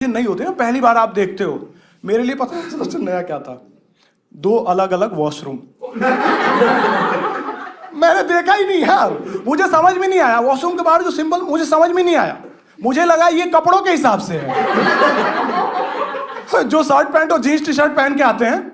नहीं होते ना, पहली बार आप देखते हो। मेरे लिए पता है सबसे नया क्या था? 2 अलग अलग वॉशरूम। मैंने देखा ही नहीं यार, मुझे समझ में नहीं आया। वॉशरूम के बाहर जो सिंबल, मुझे समझ में नहीं आया। मुझे लगा ये कपड़ों के हिसाब से है। जो शर्ट पैंट और जीन्स टी शर्ट पहन के आते हैं,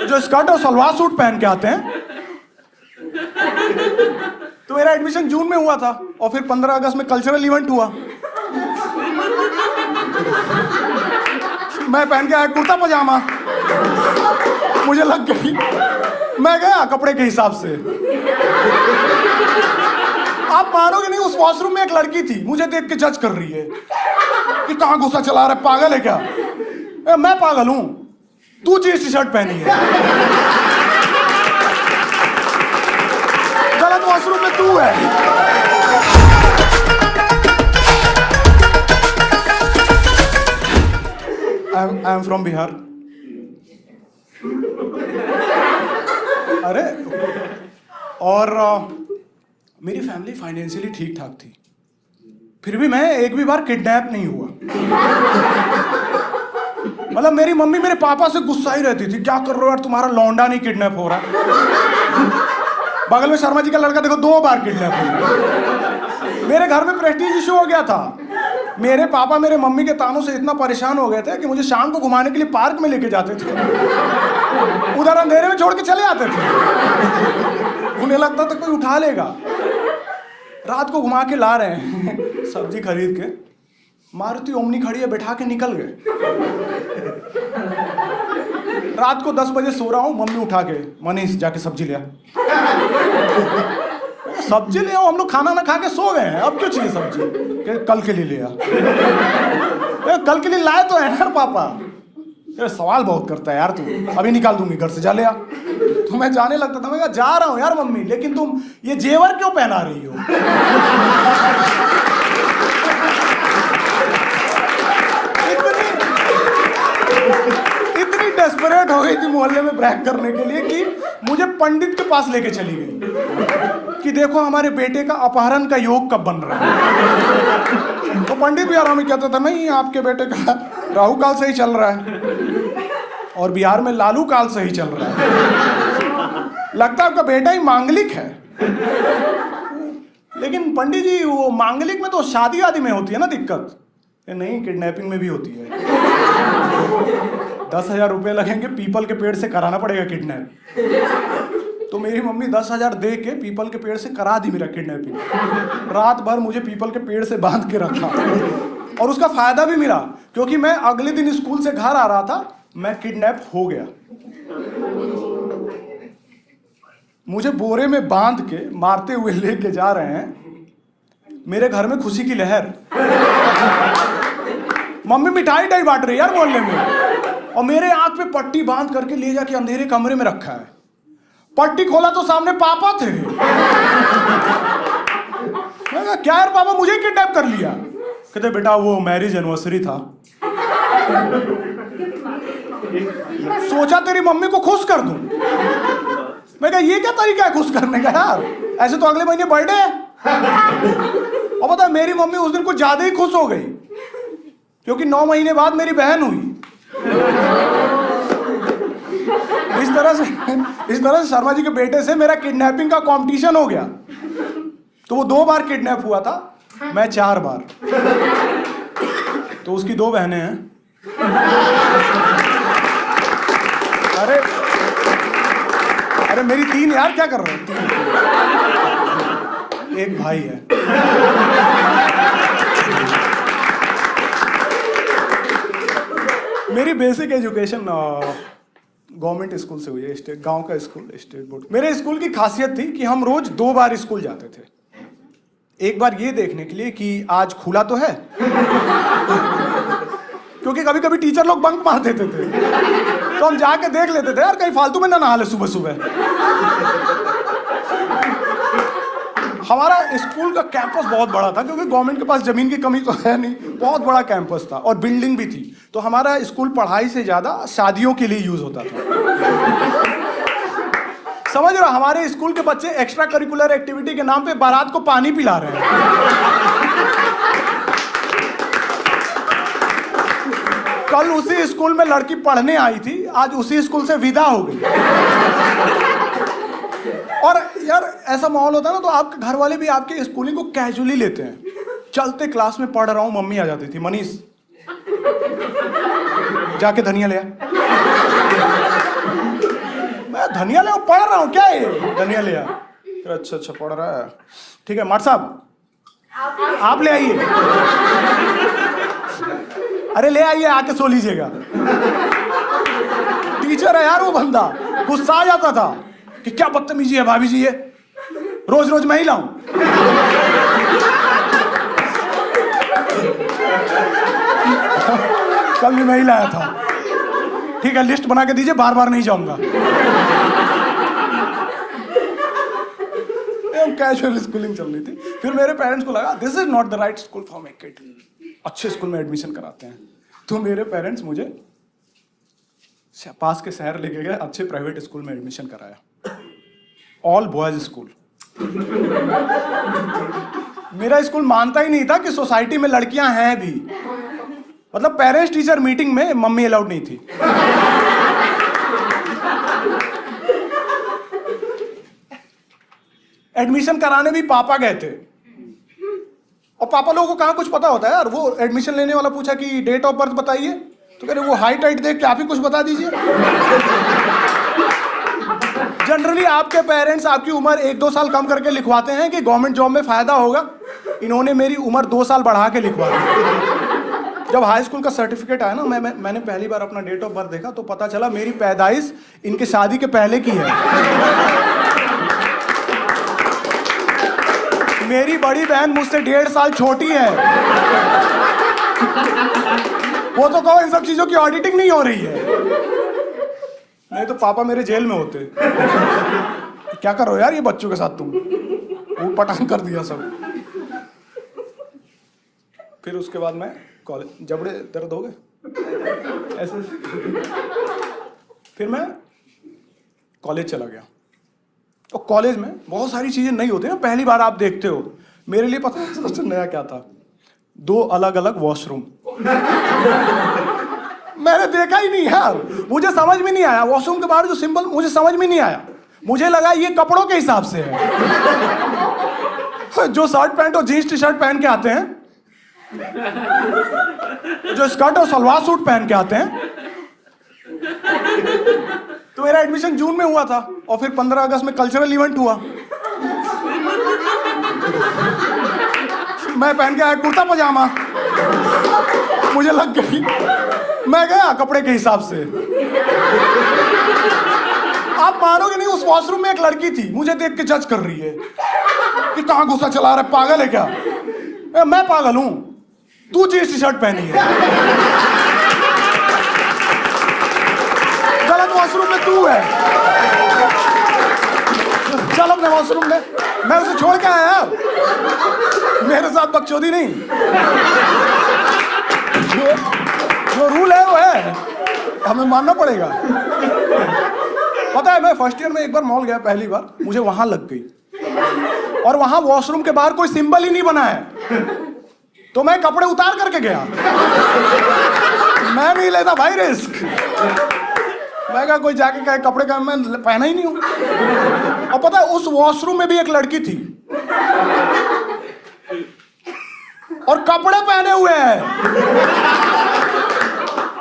जो स्कर्ट और सलवार सूट पहन के आते हैं। तो मेरा एडमिशन जून में हुआ था और फिर 15 अगस्त में कल्चरल इवेंट हुआ। मैं पहन के आया कुर्ता पजामा, मुझे लग गई। मैं गया कपड़े के हिसाब से। आप मानोगे नहीं, उस वॉशरूम में एक लड़की थी, मुझे देख के जज कर रही है कि कहां गुस्सा चला रहा है, पागल है क्या? मैं पागल हूं, तू जीन्स टी शर्ट पहनी है, गलत वॉशरूम में तू है। I am from Bihar. अरे और मेरी फैमिली फाइनेंशियली ठीक ठाक थी, फिर भी मैं एक भी बार किडनैप नहीं हुआ। मतलब मेरी मम्मी मेरे पापा से गुस्सा ही रहती थी, क्या कर रहे हो यार, तुम्हारा लौंडा नहीं किडनैप हो रहा। बगल में शर्मा जी का लड़का देखो 2 बार किडनैप हुआ। मेरे घर में प्रेस्टीज इशू हो गया था। मेरे पापा मेरे मम्मी के तानों से इतना परेशान हो गए थे कि मुझे शाम को घुमाने के लिए पार्क में लेके जाते थे, उधर अंधेरे में छोड़ के चले आते थे। उन्हें लगता था कोई उठा लेगा। रात को घुमा के ला रहे हैं सब्जी खरीद के, मारुति ओमनी खड़ी है, बैठा के निकल गए। रात को 10 बजे सो रहा हूँ, मम्मी उठा के, मनीष जाके सब्जी ले आ। सब्जी ले आओ, हम लोग खाना ना खा के सो गए हैं, अब क्यों चाहिए सब्जी? कल के लिए ले आ। कल के लिए लाए तो है यार पापा। ये सवाल बहुत करता है यार तू, अभी निकाल दूंगी घर से, जा ले आ। तो मैं जाने लगता था, मैं कहा जा रहा हूँ यार मम्मी, लेकिन तुम ये जेवर क्यों पहना रही हो? इतनी डेस्परेट हो गई थी मोहल्ले में ब्रैक करने के लिए कि मुझे पंडित के पास लेके चली गई कि देखो हमारे बेटे का अपहरण का योग कब बन रहा है। तो पंडित भी आराम ही कहता था, नहीं आपके बेटे का राहु काल सही चल रहा है और बिहार में लालू काल सही चल रहा है, लगता है आपका बेटा ही मांगलिक है। लेकिन पंडित जी, वो मांगलिक में तो शादी आदि में होती है ना दिक्कत, नहीं किडनैपिंग में भी होती है। 10,000 रुपये लगेंगे, पीपल के पेड़ से कराना पड़ेगा किडनैप। तो मेरी मम्मी 10,000 दे के पीपल के पेड़ से करा दी मेरा किडनैपिंग। रात भर मुझे पीपल के पेड़ से बांध के रखा और उसका फायदा भी मिला, क्योंकि मैं अगले दिन स्कूल से घर आ रहा था, मैं किडनैप हो गया। मुझे बोरे में बांध के मारते हुए लेके जा रहे हैं, मेरे घर में खुशी की लहर। मम्मी मिठाई टाई बांट रही है यार मोहल्ले में, और मेरे आंख पे पट्टी बांध करके ले जाके अंधेरे कमरे में रखा है। पट्टी खोला तो सामने पापा थे। मैं कहा क्या यार पापा, मुझे किडनैप कर लिया? कहते बेटा वो मैरिज एनिवर्सरी था, सोचा तेरी मम्मी को खुश कर दूं। मैं कहा ये क्या तरीका है खुश करने का यार, ऐसे तो अगले महीने बर्थडे है। और पता है मेरी मम्मी उस दिन कुछ ज्यादा ही खुश हो गई, क्योंकि 9 महीने बाद मेरी बहन हुई। इस तरह से शर्मा जी के बेटे से मेरा किडनैपिंग का कंपटीशन हो गया। तो वो 2 बार किडनैप हुआ था, मैं 4 बार। तो उसकी 2 बहनें हैं। अरे मेरी 3 यार, क्या कर रहे हो? 3, एक भाई है। मेरी बेसिक एजुकेशन गवर्नमेंट स्कूल से हुई है, स्टेट, गांव का स्कूल, स्टेट बोर्ड। मेरे स्कूल की खासियत थी कि हम रोज 2 बार स्कूल जाते थे। एक बार ये देखने के लिए कि आज खुला तो है, क्योंकि कभी कभी टीचर लोग बंक मार देते थे, तो हम जाके देख लेते थे यार कहीं फालतू में ना नहा ले सुबह सुबह। हमारा स्कूल का कैंपस बहुत बड़ा था, क्योंकि गवर्नमेंट के पास जमीन की कमी तो है नहीं, बहुत बड़ा कैंपस था और बिल्डिंग भी थी। तो हमारा स्कूल पढ़ाई से ज्यादा शादियों के लिए यूज होता था। समझ रहे हो, हमारे स्कूल के बच्चे एक्स्ट्रा करिकुलर एक्टिविटी के नाम पे बारात को पानी पिला रहे हैं। कल उसी स्कूल में लड़की पढ़ने आई थी, आज उसी स्कूल से विदा हो गई। और यार ऐसा माहौल होता है ना, तो आपके घर वाले भी आपके स्कूलिंग को कैजुअली लेते हैं। चलते क्लास में पढ़ रहा हूं, मम्मी आ जाती थी, मनीष जाके धनिया ले आ। मैं धनिया ले पढ़ रहा हूं, क्या है धनिया ले आ? अच्छा अच्छा पढ़ रहा है, ठीक है माट साहब आप ले आइए। अरे ले आइए, आके सो लीजिएगा। टीचर है यार वो बंदा, गुस्सा आ जाता था कि क्या बदतमीजी है भाभी जी, ये रोज रोज मैं ही लाऊं। कल भी मैं ही लाया था। ठीक है लिस्ट बना के दीजिए, बार बार नहीं जाऊंगा। कैजुअल स्कूलिंग चल रही थी। फिर मेरे पेरेंट्स को लगा this is not the right school for my kid, अच्छे स्कूल में एडमिशन कराते हैं। तो मेरे पेरेंट्स मुझे पास के शहर लेके गए, अच्छे प्राइवेट स्कूल में एडमिशन कराया, ऑल बॉयज स्कूल। मेरा स्कूल मानता ही नहीं था कि सोसाइटी में लड़कियां हैं भी। मतलब पेरेंट्स टीचर मीटिंग में मम्मी अलाउड नहीं थी। एडमिशन कराने भी पापा गए थे, और पापा लोगों को कहाँ कुछ पता होता है यार। वो एडमिशन लेने वाला पूछा कि डेट ऑफ बर्थ बताइए, तो कह रहे वो हाइट हाइट देख के आप ही कुछ बता दीजिए। जनरली आपके पेरेंट्स आपकी उम्र 1-2 साल कम करके लिखवाते हैं कि गवर्नमेंट जॉब में फायदा होगा। इन्होंने मेरी उम्र 2 साल बढ़ा के लिखवा दी। जब हाई स्कूल का सर्टिफिकेट आया ना, मैंने पहली बार अपना डेट ऑफ बर्थ देखा तो पता चला मेरी पैदाइश इनके शादी के पहले की है। मेरी बड़ी बहन मुझसे 1.5 साल छोटी है। वो तो कहो इन सब चीजों की ऑडिटिंग नहीं हो रही है, नहीं तो पापा मेरे जेल में होते। क्या कर रहे हो यार ये बच्चों के साथ तुम, वो पटांग कर दिया सब। फिर उसके बाद मैं कॉलेज, जबड़े दर्द हो गए ऐसे। फिर मैं कॉलेज चला गया। और कॉलेज में बहुत सारी चीजें नई होती है ना, पहली बार आप देखते हो। मेरे लिए पता है सबसे नया क्या था? 2 अलग अलग वॉशरूम। मैंने देखा ही नहीं यार, मुझे समझ में नहीं आया। वॉशरूम के बाहर जो सिंबल, मुझे समझ में नहीं आया। मुझे लगा ये कपड़ों के हिसाब से है। जो शर्ट पैंट और जीन्स टी शर्ट पहन के आते हैं, जो स्कर्ट और सलवार सूट पहन के आते हैं। तो मेरा एडमिशन जून में हुआ था, और फिर 15 अगस्त में कल्चरल इवेंट हुआ। मैं पहन के आया कुर्ता पजामा, मुझे लग गई। मैं गया कपड़े के हिसाब से। आप मानोगे नहीं, उस वॉशरूम में एक लड़की थी, मुझे देख के जज कर रही है कि कहां गुस्सा चला रहा है, पागल है क्या? मैं पागल हूं, तू जीन्स टी शर्ट पहनी है, गलत वॉशरूम में तू है, चल अपने वॉशरूम में। मैं उसे छोड़ के आया, मेरे साथ बकचोदी नहीं। जो रूल है वो है, हमें मानना पड़ेगा। पता है मैं फर्स्ट ईयर में एक बार मॉल गया, पहली बार, मुझे वहां लग गई। और वहां वॉशरूम के बाहर कोई सिंबल ही नहीं बना है, तो मैं कपड़े उतार करके गया। मैं नहीं लेता भाई रिस्क। मैं कहा कोई जाके कहे कपड़े का, मैं पहना ही नहीं हूं। और पता है उस वॉशरूम में भी एक लड़की थी और कपड़े पहने हुए हैं।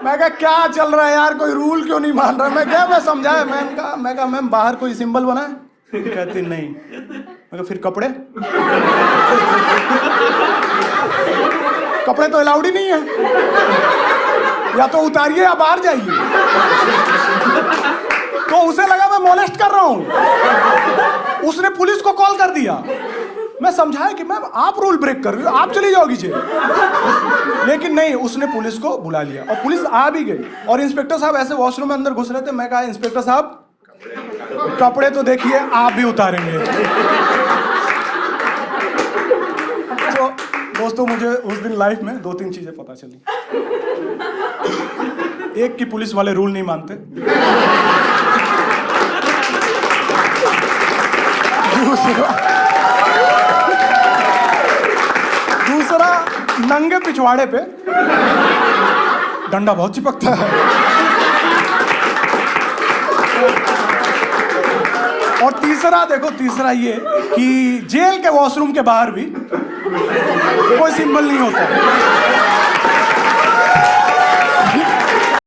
मैं कहा क्या चल रहा है यार, कोई रूल क्यों नहीं मान रहा? मैं क्या, मैं समझाया, मैं कहा मैम बाहर कोई सिंबल बना है? कहती नहीं। मैं कहा फिर कपड़े? कपड़े तो अलाउड ही नहीं है, या तो उतारिए या बाहर जाइए। तो उसे लगा मैं मोलेस्ट कर रहा हूं, उसने पुलिस को कॉल कर दिया। मैं समझाया कि मैम आप रूल ब्रेक कर रही हो, आप चली जाओगी जेल। लेकिन नहीं, उसने पुलिस को बुला लिया और पुलिस आ भी गई। और इंस्पेक्टर साहब ऐसे वॉशरूम में अंदर घुस रहे थे। मैं कहा इंस्पेक्टर साहब कपड़े तो देखिए, आप भी उतारेंगे। तो दोस्तों मुझे उस दिन लाइफ में 2-3 चीजें पता चली। एक कि पुलिस वाले रूल नहीं मानते, दूसरा नंगे पिछवाड़े पे डंडा बहुत चिपकता है। और तीसरा देखो, तीसरा ये कि जेल के वॉशरूम के बाहर भी कोई सिंबल नहीं होता।